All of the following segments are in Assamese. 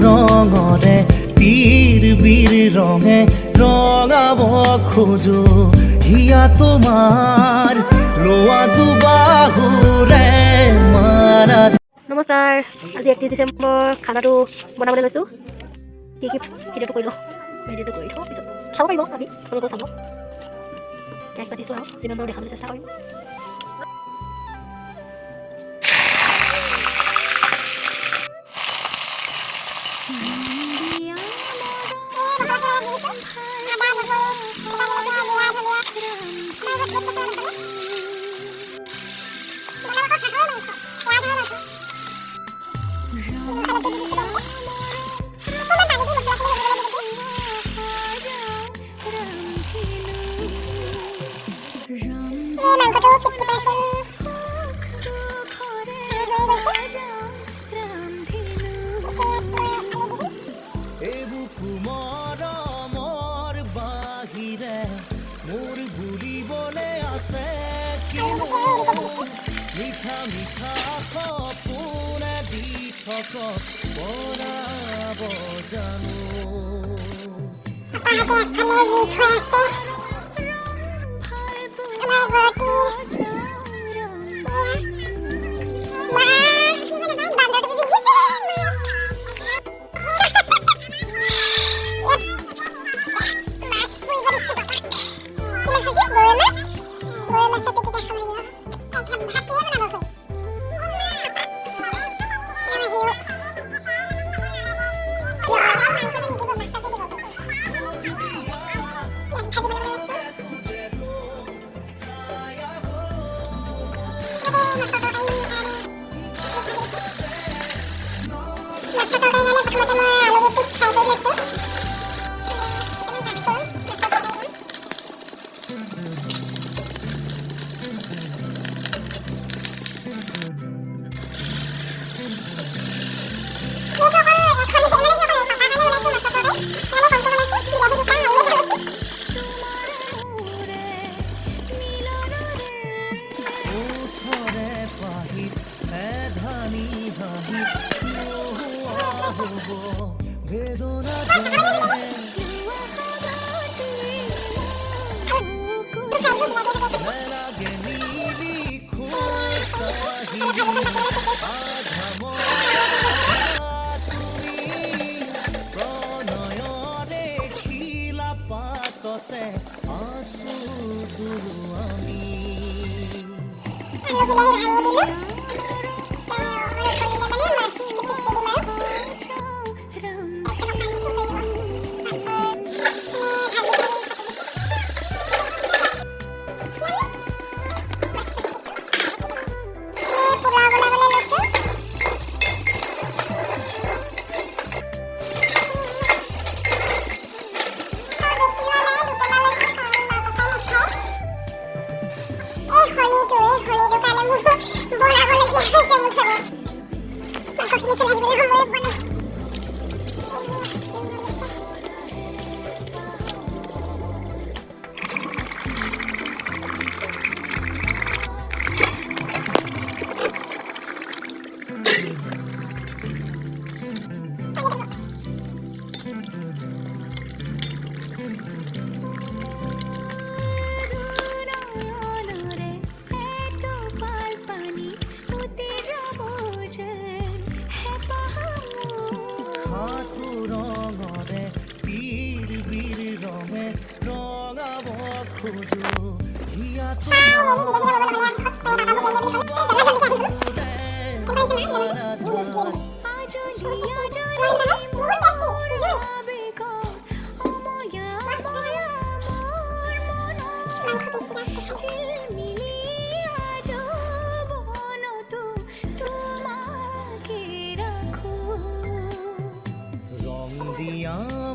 ৰঙৰে পীৰ বীৰ ৰঙে ৰঙাব খোঁজো হিয়া তোমাৰ লোৱা দুবাহুৰে মাৰা। নমস্কাৰ, আজি 31 ডিচেম্বৰ খানাটো বনাবলৈ লৈছোঁ। কি কি ভিডিঅ'টো কৰি লওঁ, ভিডিঅ'টো কৰি থওঁ, পিছত চাব পাৰিব আপুনি, আপোনালোকেও চাব। কেক পাতিছোঁ আৰু যিমান পাৰোঁ দেখাবলৈ চেষ্টা কৰিম। মিঠা মিঠা সপোনে দি থক পৰাব জানো।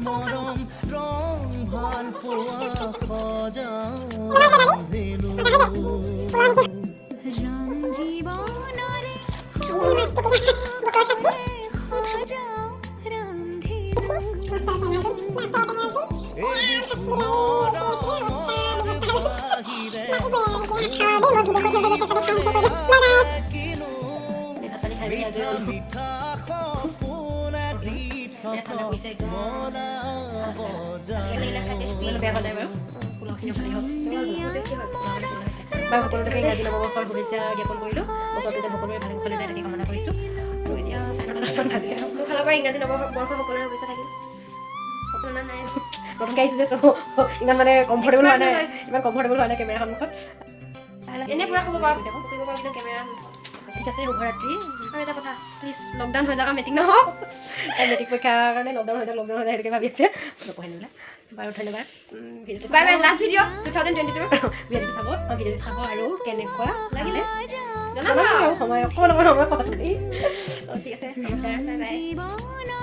মৰম ৰং ভাল পোৱা সজাও ৰং জীৱনৰে সজাও ৰান্ধিলো কিনো ভাত পানী খাই মেলি আজৰি হ'লো। মিঠা সপোনে দি থকা মনাব ইমানো বেয়া হোৱা নাই বাৰু পোলাওখিনি ভালেই হ'ল বাৰু সকলোকে ইংৰাজী নৱবৰ্ষৰ শুভেচ্ছা জ্ঞাপন কৰিলোঁ বছৰটো যে সকলোৰে ভালে কুশলে যায় তাকে কামনা কৰিছোঁ তো এতিয়া মোৰ ফালৰ পৰা ইংৰাজী নৱবৰ্ষৰ সকলোৰে শুভেচ্ছা থাকিল সকলো নাই নতুনকৈ আহিছোঁ যে ইমান মানে কমফৰ্টেবল হোৱা নাই ইমান কমফৰ্টেবল হোৱা নাই কেমেৰা সন্মুখত এনেই পূৰা ক'ব পাৰোঁ কৰিব পাৰোঁ কিন্তু কেমেৰা ঠিক আছে শুভৰাত্ৰি আৰু এটা কথা প্লিজ লকডাউন হৈ যাওক মেট্ৰিক নহওক মেট্ৰিক পৰীক্ষাৰ কাৰণে লকডাউন হৈ যায় সেইটোকে ভাবি আছে নপঢ়াই নিবলৈ বাৰু ধন্যবাদ ভিডিঅ'টো বাই বাই লাষ্ট ভিডিঅ' 2022 ভিডিঅ'টো চাব ভিডিঅ'টো চাব আৰু কেনেকুৱা লাগিলে জনাব আৰু সময় অকণমান সময় পাছত ঠিক আছে নমস্কাৰ বাই বাই